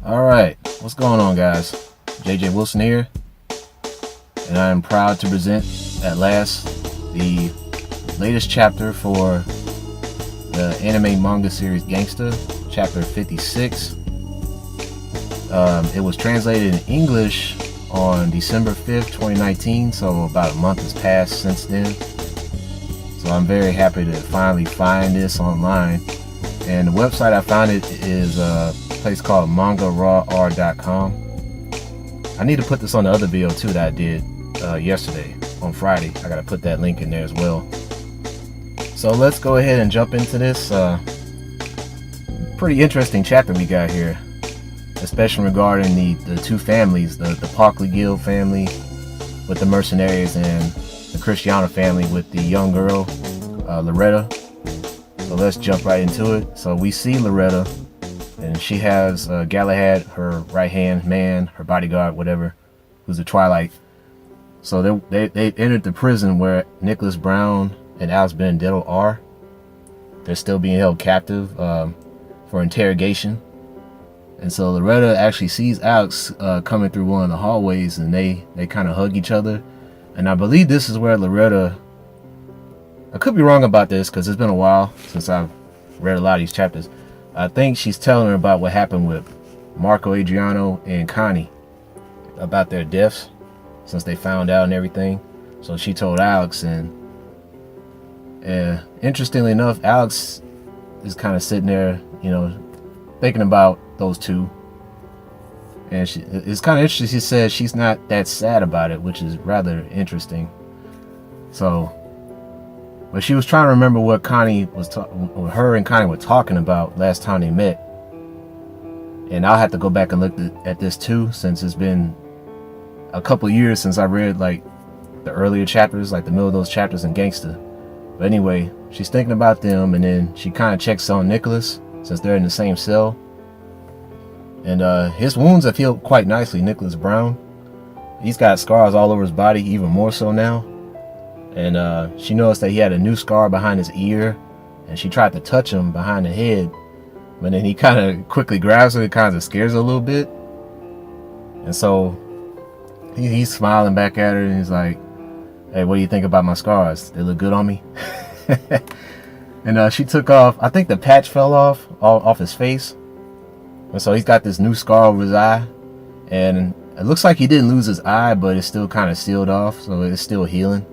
Alright, what's going on, guys? JJ Wilson here, and I am proud to present at last the latest chapter for the anime manga series GANGSTA, chapter 56. It was translated in English on December 5th, 2019, so about a month has passed since then. So I'm very happy to finally find this online. And the website I found it is a place called mangarawr.com. I need to put this on the other video too that I did yesterday on Friday. I gotta put that link in there as well. So let's go ahead and jump into this pretty interesting chapter we got here, especially regarding the two families, the Pauklee Guild family with the mercenaries and the Cristiano family with the young girl, Loretta. So let's jump right into it. So we see Loretta, and she has Galahad, her right-hand man, her bodyguard, whatever, who's a Twilight. So they entered the prison where Nicolas Brown and Alex Benedetto are. They're still being held captive for interrogation. And so Loretta actually sees Alex coming through one of the hallways, and they kind of hug each other. And I believe this is where Loretta, I could be wrong about this because it's been a while since I've read a lot of these chapters. I think she's telling her about what happened with Marco, Adriano, and Connie, about their deaths since they found out and everything. So she told Alex, and interestingly enough, Alex is kind of sitting there, thinking about those two. And it's kind of interesting. She says she's not that sad about it, which is rather interesting. So, but she was trying to remember what her and Connie were talking about last time they met. And I'll have to go back and look at this too, since it's been a couple years since I read like the earlier chapters, like the middle of those chapters in GANGSTA. But anyway, she's thinking about them, and then she kind of checks on Nicolas since they're in the same cell. And his wounds have healed quite nicely. Nicolas Brown, he's got scars all over his body, even more so now. And she noticed that he had a new scar behind his ear, and she tried to touch him behind the head, but then he kind of quickly grabs her. It kind of scares her a little bit. And so he's smiling back at her, and he's like, "Hey, what do you think about my scars? They look good on me?" And she took off, I think the patch fell off his face. And so he's got this new scar over his eye, and it looks like he didn't lose his eye, but it's still kind of sealed off, so it's still healing.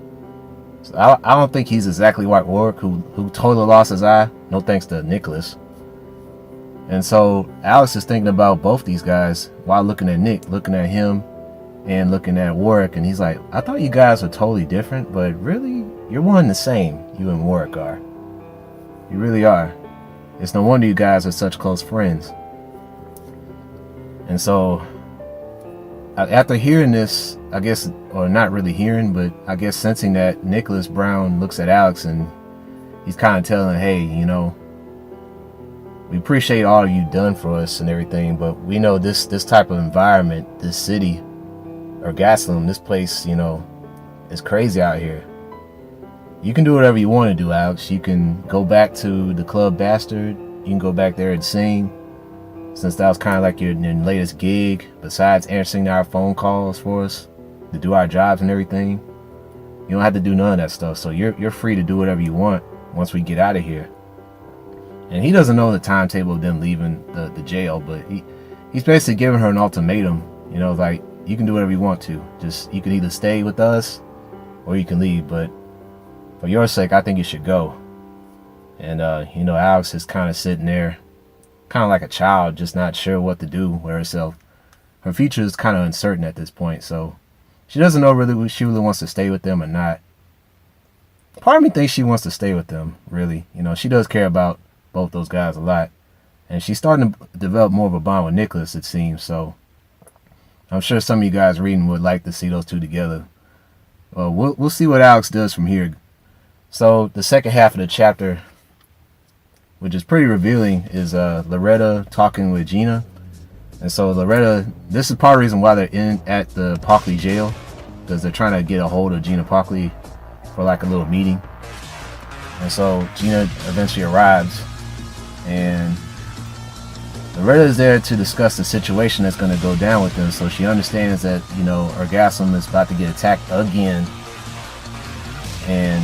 So I don't think he's exactly like Warwick, who totally lost his eye, no thanks to Nicolas. And so Alex is thinking about both these guys while looking at Nick, looking at him, and looking at Warwick, and he's like, "I thought you guys were totally different, but really, you're one and the same, you and Warwick are. You really are. It's no wonder you guys are such close friends." And so after hearing this, I guess, or not really hearing, but I guess sensing that, Nicolas Brown looks at Alex, and he's kind of telling her, "Hey, we appreciate all you've done for us and everything, but we know this type of environment, this city, or Gaslam, this place, is crazy out here. You can do whatever you want to do, Alex. You can go back to the Club Bastard. You can go back there and sing, since that was kind of like your latest gig, besides answering our phone calls for us to do our jobs and everything. You don't have to do none of that stuff, so you're free to do whatever you want once we get out of here." And he doesn't know the timetable of them leaving the jail, but he's basically giving her an ultimatum, like, you can do whatever you want to. Just, you can either stay with us or you can leave, but for your sake, I think you should go. And Alex is kind of sitting there, kind of like a child, just not sure what to do with herself. Her future is kind of uncertain at this point, so she doesn't know really if she really wants to stay with them or not. Part of me thinks she wants to stay with them, really. She does care about both those guys a lot, and she's starting to develop more of a bond with Nicolas, it seems. So I'm sure some of you guys reading would like to see those two together. We'll see what Alex does from here. So the second half of the chapter, which is pretty revealing, is Loretta talking with Gina. And so Loretta, this is part of the reason why they're at the Pauklee jail, because they're trying to get a hold of Gina Pauklee for like a little meeting. And so Gina eventually arrives, and Loretta is there to discuss the situation that's going to go down with them. So she understands that, you know, Orgasm is about to get attacked again. And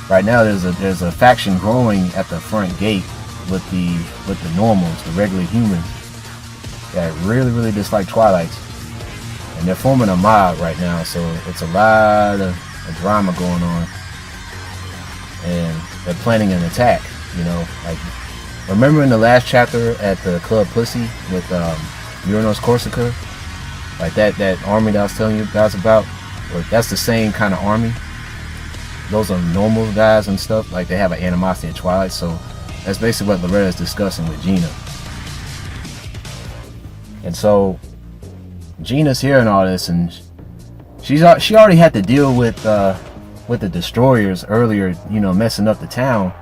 right now there's a faction growing at the front gate with the normals, the regular humans that really dislike Twilights. And they're forming a mob right now, so it's a lot of drama going on. And they're planning an attack, you know, like, remember in the last chapter at the Club Pussy with Uranus Corsica? Like that army that I was telling you guys about? Well, that's the same kind of army. Those are normal guys and stuff. Like, they have an animosity at Twilight, so that's basically what Loretta is discussing with Gina. And so Gina's hearing all this, and she already had to deal with the destroyers earlier, you know, messing up the town,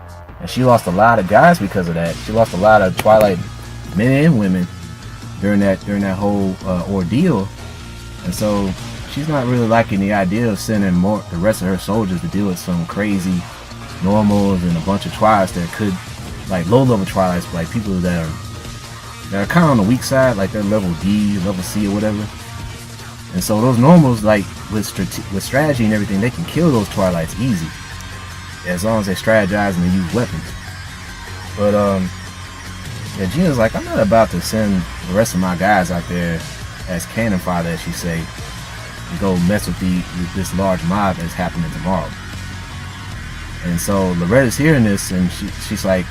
and she lost a lot of guys because of that. She lost a lot of Twilight men and women during that whole ordeal, and so she's not really liking the idea of sending the rest of her soldiers to deal with some crazy normals and a bunch of Twilights that could, like low-level Twilights, like people that are kind of on the weak side, like they're level D, level C, or whatever. And so those normals, like with strategy and everything, they can kill those Twilights easy, as long as they strategize and they use weapons. But yeah, Gina's like, I'm not about to send the rest of my guys out there as cannon fodder, as she say, to go mess with this large mob that's happening tomorrow. And so Loretta's hearing this, and she's like,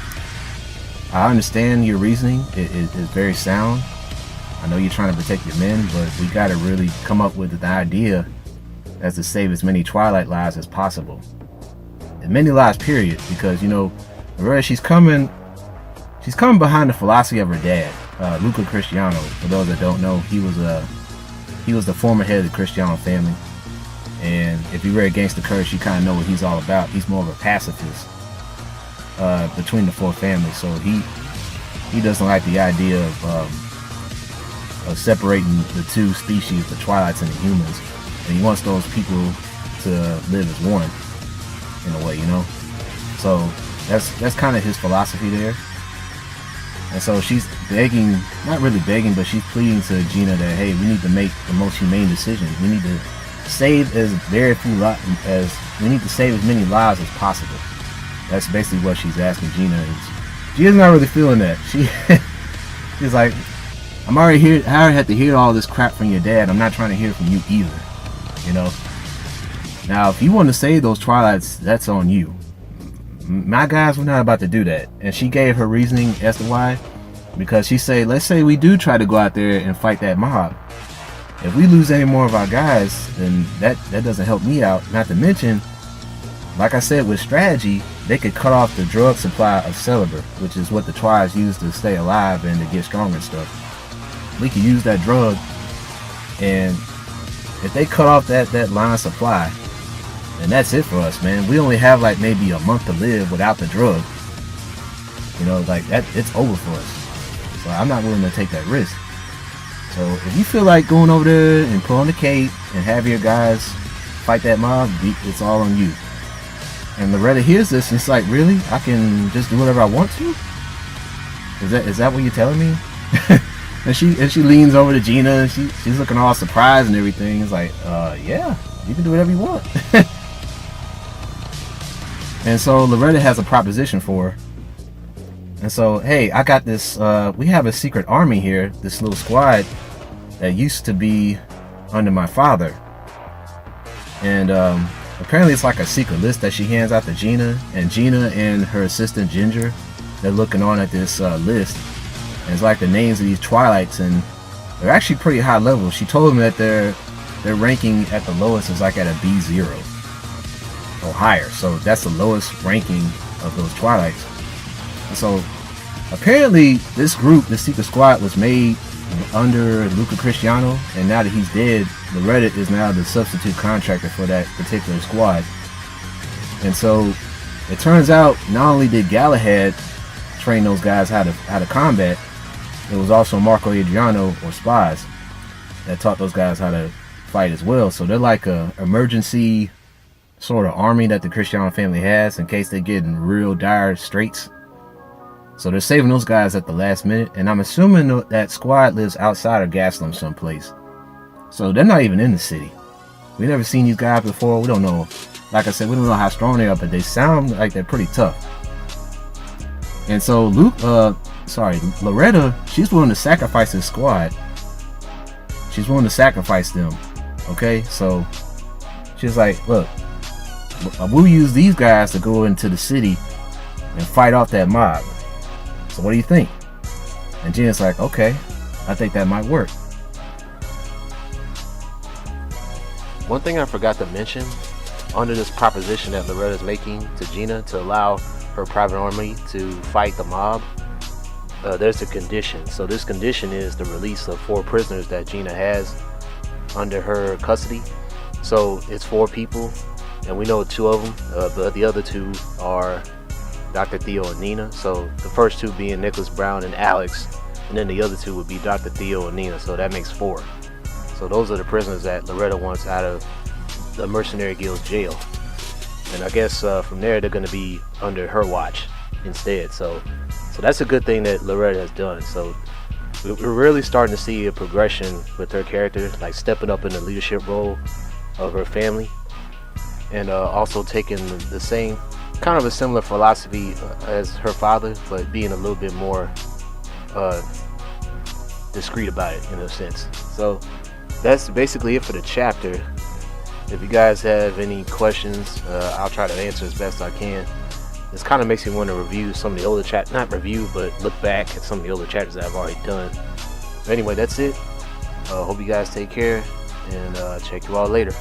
I understand your reasoning. It is very sound. I know you're trying to protect your men, but we got to really come up with the idea as to save as many Twilight lives as possible. And many lives, period, because, you know, Loretta, she's coming behind the philosophy of her dad, Luca Cristiano. For those that don't know, he was the former head of the Cristiano family. And if you read Gangsta Curse, you kind of know what he's all about. He's more of a pacifist between the four families. So he doesn't like the idea of separating the two species, the Twilights and the humans. And he wants those people to live as one, in a way, you know. So that's kind of his philosophy there. And so she's begging, not really begging, but she's pleading to Gina that, hey, we need to make the most humane decision. We need to save as many lives as possible. That's basically what she's asking Gina. Gina's not really feeling that. She's like, I already had to hear all this crap from your dad. I'm not trying to hear it from you either. You know. Now, if you want to save those Twilights, that's on you. My guys were not about to do that. And she gave her reasoning as to why. Because she said, let's say we do try to go out there and fight that mob. If we lose any more of our guys, then that doesn't help me out. Not to mention, like I said, with strategy, they could cut off the drug supply of Celeber, which is what the Twilights use to stay alive and to get stronger and stuff. We could use that drug, and if they cut off that line of supply, then that's it for us, man. We only have like maybe a month to live without the drug. You know, like that, it's over for us. So I'm not willing to take that risk. So if you feel like going over there and put on the cape and have your guys fight that mob, it's all on you. And Loretta hears this and it's like, really? I can just do whatever I want to? Is that what you're telling me? and she leans over to Gina and she's looking all surprised and everything. It's like, yeah, you can do whatever you want. And so Loretta has a proposition for her. And so, hey, I got this, we have a secret army here, this little squad that used to be under my father. And apparently it's like a secret list that she hands out to Gina. And Gina and her assistant Ginger, they're looking on at this list. And it's like the names of these Twilights, and they're actually pretty high level. She told them that their ranking at the lowest is like at a B0 or higher. So that's the lowest ranking of those Twilights. And so apparently this group, this secret squad, was made under Luca Cristiano, and now that he's dead, Loretta is now the substitute contractor for that particular squad. And so it turns out not only did Galahad train those guys how to combat, it was also Marco Adriano, or spies, that taught those guys how to fight as well. So they're like a emergency sort of army that the Cristiano family has in case they get in real dire straits. So they're saving those guys at the last minute, and I'm assuming that squad lives outside of Gaslam someplace. So they're not even in the city. We never seen these guys before. We don't know. Like I said, we don't know how strong they are, but they sound like they're pretty tough. And so Loretta, she's willing to sacrifice his squad. She's willing to sacrifice them. Okay, so she's like, look, we'll use these guys to go into the city and fight off that mob. So what do you think? And Gina's like, okay, I think that might work. One thing I forgot to mention, under this proposition that Loretta's making to Gina to allow her private army to fight the mob, there's a condition. So this condition is the release of 4 prisoners that Gina has under her custody. So it's 4 people, and we know 2 of them, but the other 2 are Doctor Theo and Nina. So the first 2 being Nicolas Brown and Alex, and then the other 2 would be Doctor Theo and Nina. So that makes 4. So those are the prisoners that Loretta wants out of the Mercenary Guild's jail. And I guess from there they're going to be under her watch instead. So that's a good thing that Loretta has done. So we're really starting to see a progression with her character, like stepping up in the leadership role of her family, and also taking the same kind of a similar philosophy as her father, but being a little bit more discreet about it in a sense. So that's basically it for the chapter. If you guys have any questions, I'll try to answer as best I can. This kind of makes me want to review some of the older chapters, not review, but look back at some of the older chapters that I've already done. But anyway, that's it. Hope you guys take care, and check you all later.